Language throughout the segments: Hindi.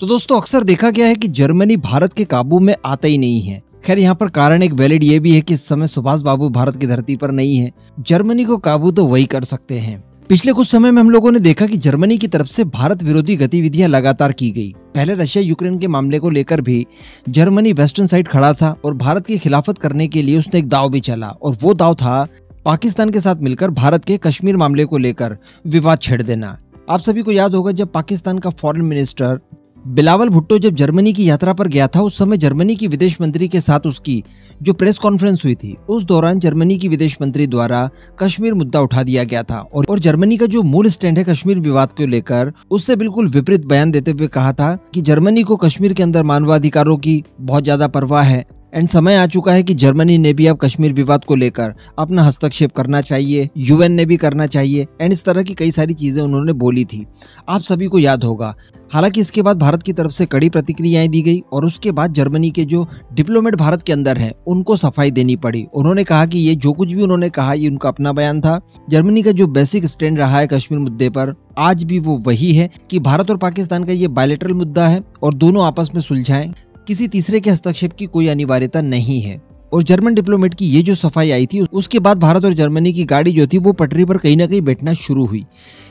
तो दोस्तों अक्सर देखा गया है कि जर्मनी भारत के काबू में आता ही नहीं है। खैर यहाँ पर कारण एक वैलिड ये भी है कि इस समय सुभाष बाबू भारत की धरती पर नहीं है। जर्मनी को काबू तो वही कर सकते हैं। पिछले कुछ समय में हम लोगों ने देखा कि जर्मनी की तरफ से भारत विरोधी गतिविधियां लगातार की गई। पहले रशिया यूक्रेन के मामले को लेकर भी जर्मनी वेस्टर्न साइड खड़ा था और भारत की खिलाफत करने के लिए उसने एक दाव भी चला, और वो दाव था पाकिस्तान के साथ मिलकर भारत के कश्मीर मामले को लेकर विवाद छेड़ देना। आप सभी को याद होगा जब पाकिस्तान का फॉरेन मिनिस्टर बिलावल भुट्टो जब जर्मनी की यात्रा पर गया था, उस समय जर्मनी की विदेश मंत्री के साथ उसकी जो प्रेस कॉन्फ्रेंस हुई थी, उस दौरान जर्मनी की विदेश मंत्री द्वारा कश्मीर मुद्दा उठा दिया गया था और जर्मनी का जो मूल स्टैंड है कश्मीर विवाद को लेकर, उससे बिल्कुल विपरीत बयान देते हुए कहा था कि जर्मनी को कश्मीर के अंदर मानवाधिकारों की बहुत ज्यादा परवाह है एंड समय आ चुका है कि जर्मनी ने भी अब कश्मीर विवाद को लेकर अपना हस्तक्षेप करना चाहिए, यूएन ने भी करना चाहिए एंड इस तरह की कई सारी चीजें उन्होंने बोली थी। आप सभी को याद होगा। हालांकि इसके बाद भारत की तरफ से कड़ी प्रतिक्रियाएं दी गई और उसके बाद जर्मनी के जो डिप्लोमेट भारत के अंदर हैं उनको सफाई देनी पड़ी। उन्होंने कहा कि ये जो कुछ भी उन्होंने कहा ये उनका अपना बयान था। जर्मनी का जो बेसिक स्टैंड रहा है कश्मीर मुद्दे पर आज भी वो वही है कि भारत और पाकिस्तान का ये बायलैटरल मुद्दा है और दोनों आपस में सुलझाएं, किसी तीसरे के हस्तक्षेप की कोई अनिवार्यता नहीं है। और जर्मन डिप्लोमेट की ये जो सफाई आई थी उसके बाद भारत और जर्मनी की गाड़ी जो थी वो पटरी पर कहीं ना कहीं बैठना शुरू हुई।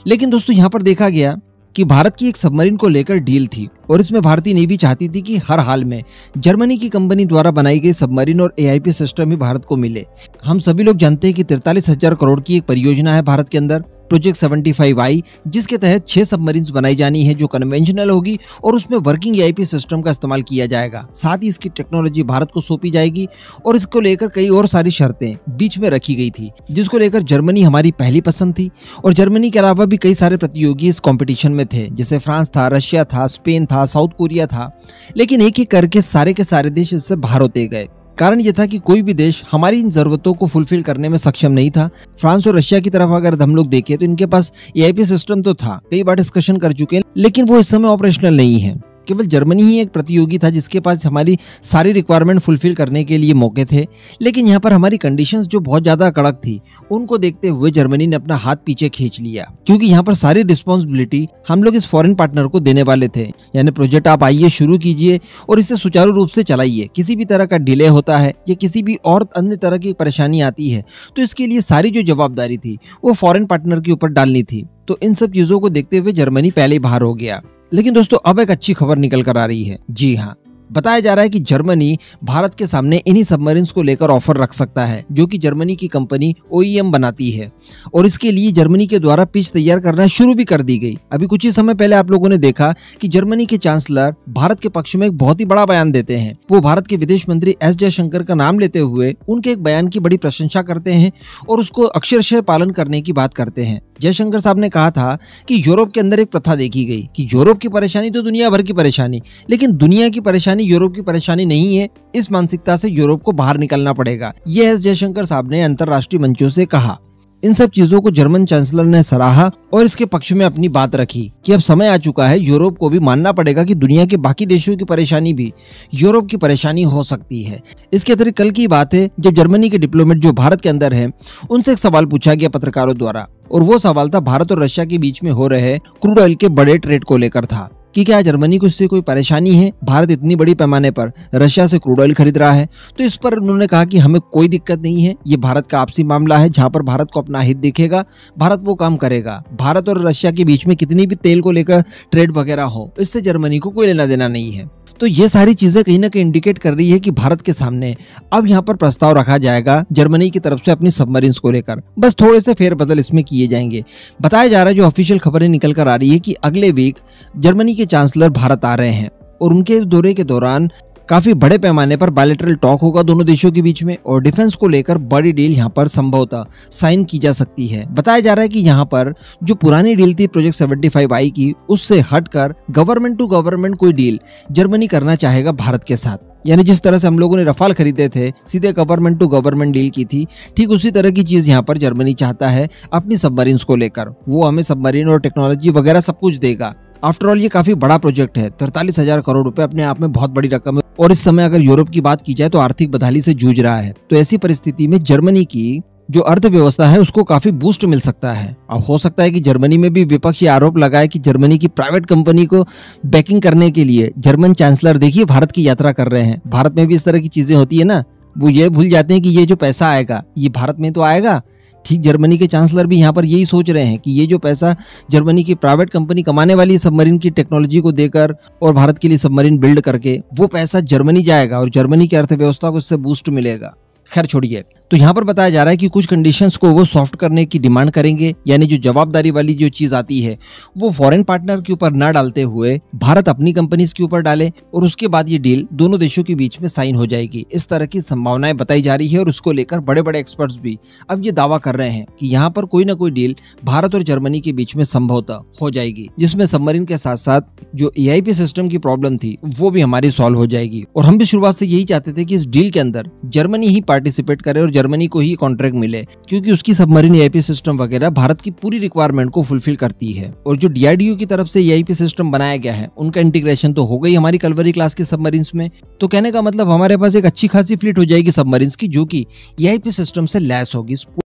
लेकिन दोस्तों यहाँ पर देखा गया कि भारत की एक सबमरीन को लेकर डील थी और इसमें भारतीय नेवी चाहती थी कि हर हाल में जर्मनी की कंपनी द्वारा बनाई गई सबमरीन और एआईपी सिस्टम ही भारत को मिले। हम सभी लोग जानते हैं कि 43,000 करोड़ की एक परियोजना है भारत के अंदर, प्रोजेक्ट 75I, जिसके तहत 6 सबमरीन्स बनाई जानी है जो कन्वेंशनल होगी और उसमें वर्किंग एआईपी सिस्टम का इस्तेमाल किया जाएगा। साथ ही इसकी टेक्नोलॉजी भारत को सौंपी जाएगी और इसको लेकर कई और सारी शर्तें बीच में रखी गई थी, जिसको लेकर जर्मनी हमारी पहली पसंद थी। और जर्मनी के अलावा भी कई सारे प्रतियोगी इस कॉम्पिटिशन में थे, जैसे फ्रांस था, रशिया था, स्पेन था, साउथ कोरिया था। लेकिन एक एक करके सारे के सारे देश इससे बाहर होते गए। कारण यह था कि कोई भी देश हमारी इन जरूरतों को फुलफिल करने में सक्षम नहीं था। फ्रांस और रशिया की तरफ अगर हम लोग देखें तो इनके पास एआईपी सिस्टम तो था, कई बार डिस्कशन कर चुके हैं, लेकिन वो इस समय ऑपरेशनल नहीं है। केवल जर्मनी ही एक प्रतियोगी था जिसके पास हमारी सारी रिक्वायरमेंट फुलफिल करने के लिए मौके थे। लेकिन यहाँ पर हमारी कंडीशंस जो बहुत ज्यादा कड़क थी उनको देखते हुए जर्मनी ने अपना हाथ पीछे खींच लिया, क्योंकि यहाँ पर सारी रिस्पॉन्सिबिलिटी हम लोग इस फॉरेन पार्टनर को देने वाले थे। यानी प्रोजेक्ट आप आइए, शुरू कीजिए और इसे सुचारू रूप से चलाइए। किसी भी तरह का डिले होता है या किसी भी और अन्य तरह की परेशानी आती है तो इसके लिए सारी जो जवाबदारी थी वो फॉरेन पार्टनर के ऊपर डालनी थी। तो इन सब चीजों को देखते हुए जर्मनी पहले ही बाहर हो गया। लेकिन दोस्तों अब एक अच्छी खबर निकल कर आ रही है। जी हाँ, बताया जा रहा है कि जर्मनी भारत के सामने इन्हीं सबमरीन्स को लेकर ऑफर रख सकता है जो कि जर्मनी की कंपनी OEM बनाती है, और इसके लिए जर्मनी के द्वारा पिच तैयार करना शुरू भी कर दी गई। अभी कुछ ही समय पहले आप लोगों ने देखा कि जर्मनी के चांसलर भारत के पक्ष में एक बहुत ही बड़ा बयान देते हैं। वो भारत के विदेश मंत्री एस जयशंकर का नाम लेते हुए उनके एक बयान की बड़ी प्रशंसा करते हैं और उसको अक्षरशः पालन करने की बात करते हैं। जयशंकर साहब ने कहा था कि यूरोप के अंदर एक प्रथा देखी गई कि यूरोप की परेशानी तो दुनिया भर की परेशानी, लेकिन दुनिया की परेशानी यूरोप की परेशानी नहीं है। इस मानसिकता से यूरोप को बाहर निकलना पड़ेगा, यह एस जयशंकर साहब ने अंतर्राष्ट्रीय मंचों से कहा। इन सब चीजों को जर्मन चांसलर ने सराहा और इसके पक्ष में अपनी बात रखी कि अब समय आ चुका है यूरोप को भी मानना पड़ेगा कि दुनिया के बाकी देशों की परेशानी भी यूरोप की परेशानी हो सकती है। इसके अतिरिक्त कल की बात है जब जर्मनी के डिप्लोमेट जो भारत के अंदर हैं उनसे एक सवाल पूछा गया पत्रकारों द्वारा, और वो सवाल था भारत और रशिया के बीच में हो रहे क्रूड ऑयल के बड़े ट्रेड को लेकर था कि क्या जर्मनी को इससे कोई परेशानी है। भारत इतनी बड़ी पैमाने पर रशिया से क्रूड ऑयल खरीद रहा है, तो इस पर उन्होंने कहा कि हमें कोई दिक्कत नहीं है, ये भारत का आपसी मामला है। जहां पर भारत को अपना हित दिखेगा भारत वो काम करेगा। भारत और रशिया के बीच में कितनी भी तेल को लेकर ट्रेड वगैरह हो, इससे जर्मनी को कोई लेना देना नहीं है। तो ये सारी चीजें कहीं ना कहीं इंडिकेट कर रही है कि भारत के सामने अब यहाँ पर प्रस्ताव रखा जाएगा जर्मनी की तरफ से अपनी सबमरीन्स को लेकर। बस थोड़े से फेरबदल इसमें किए जाएंगे। बताया जा रहा है, जो ऑफिशियल खबरें निकल कर आ रही है कि अगले वीक जर्मनी के चांसलर भारत आ रहे हैं और उनके इस दौरे के दौरान काफी बड़े पैमाने पर बायलैटरल टॉक होगा दोनों देशों के बीच में, और डिफेंस को लेकर बड़ी डील यहाँ पर संभवतः साइन की जा सकती है। बताया जा रहा है कि यहाँ पर जो पुरानी डील थी प्रोजेक्ट 75I की, उससे हटकर गवर्नमेंट टू गवर्नमेंट कोई डील जर्मनी करना चाहेगा भारत के साथ। यानी जिस तरह से हम लोगों ने रफाल खरीदे थे, सीधे गवर्नमेंट टू गवर्नमेंट डील की थी, ठीक उसी तरह की चीज यहाँ पर जर्मनी चाहता है अपनी सबमरीन्स को लेकर। वो हमें सबमरीन और टेक्नोलॉजी वगैरह सब कुछ देगा। आफ्टर ऑल ये काफी बड़ा प्रोजेक्ट है, 43,000 करोड़ रुपए अपने आप में बहुत बड़ी रकम है, और इस समय अगर यूरोप की बात की जाए तो आर्थिक बदहाली से जूझ रहा है। तो ऐसी परिस्थिति में जर्मनी की जो अर्थव्यवस्था है उसको काफी बूस्ट मिल सकता है। अब हो सकता है कि जर्मनी में भी विपक्ष ये आरोप लगाए कि जर्मनी की प्राइवेट कंपनी को बैकिंग करने के लिए जर्मन चांसलर देखिए भारत की यात्रा कर रहे हैं। भारत में भी इस तरह की चीजें होती है ना, वो ये भूल जाते हैं कि ये जो पैसा आएगा ये भारत में तो आएगा। ठीक जर्मनी के चांसलर भी यहाँ पर यही सोच रहे हैं कि ये जो पैसा जर्मनी की प्राइवेट कंपनी कमाने वाली है सबमरीन की टेक्नोलॉजी को देकर और भारत के लिए सबमरीन बिल्ड करके, वो पैसा जर्मनी जाएगा और जर्मनी की अर्थव्यवस्था को इससे बूस्ट मिलेगा। खैर छोड़िए, तो यहाँ पर बताया जा रहा है कि कुछ कंडीशंस को वो सॉफ्ट करने की डिमांड करेंगे, यानी जो जवाबदारी वाली जो चीज आती है वो फॉरेन पार्टनर के ऊपर न डालते हुए भारत अपनी कंपनीज के ऊपर डाले और उसके बाद ये डील दोनों देशों के बीच में साइन हो जाएगी। इस तरह की संभावनाएं बताई जा रही है और उसको लेकर बड़े बड़े एक्सपर्ट्स भी अब ये दावा कर रहे हैं कि यहाँ पर कोई ना कोई डील भारत और जर्मनी के बीच में संभवतः हो जाएगी, जिसमें सबमरीन के साथ साथ जो AIP सिस्टम की प्रॉब्लम थी वो भी हमारी सॉल्व हो जाएगी। और हम भी शुरुआत से यही चाहते थे कि इस डील के अंदर जर्मनी ही पार्टिसिपेट करे और जर्मनी को ही कॉन्ट्रैक्ट मिले, क्योंकि उसकी सबमरीन AIP सिस्टम वगैरह भारत की पूरी रिक्वायरमेंट को फुलफिल करती है। और जो DRDO की तरफ से AIP सिस्टम बनाया गया है उनका इंटीग्रेशन तो हो गई हमारी कलवरी क्लास के सबमरीन्स में। तो कहने का मतलब हमारे पास एक अच्छी खासी फ्लीट हो जाएगी सबमरीन्स की, जो कि AIP सिस्टम से लैस होगी।